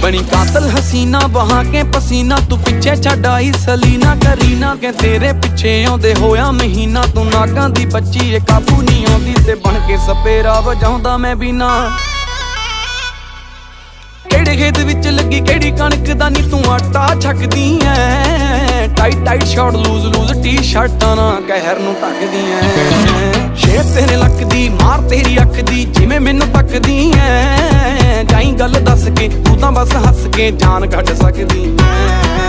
बनी कातल हसीना बहा के पसीना, तू पिछे छड्ड आई सलीना करीना के तेरे पिछे आउंदे होया महीना। तू नागां दी बच्ची ए काबू नहीं आउंदी ते बन के सपेरा वजाउंदा मैं भी ना। केड़े खेत विच लगी केड़ी कणक दा नी तू आटा छकदी ऐ। Tight tight short loose loose टी शर्टां ना कहर नूं ढकदी ऐ। शेर तेरे लक दी मार तेरी अख दी जिवें मैनूं तकदी ऐ। जाई गल दस के तू तां बस हस के जान कढ सकदी ऐ।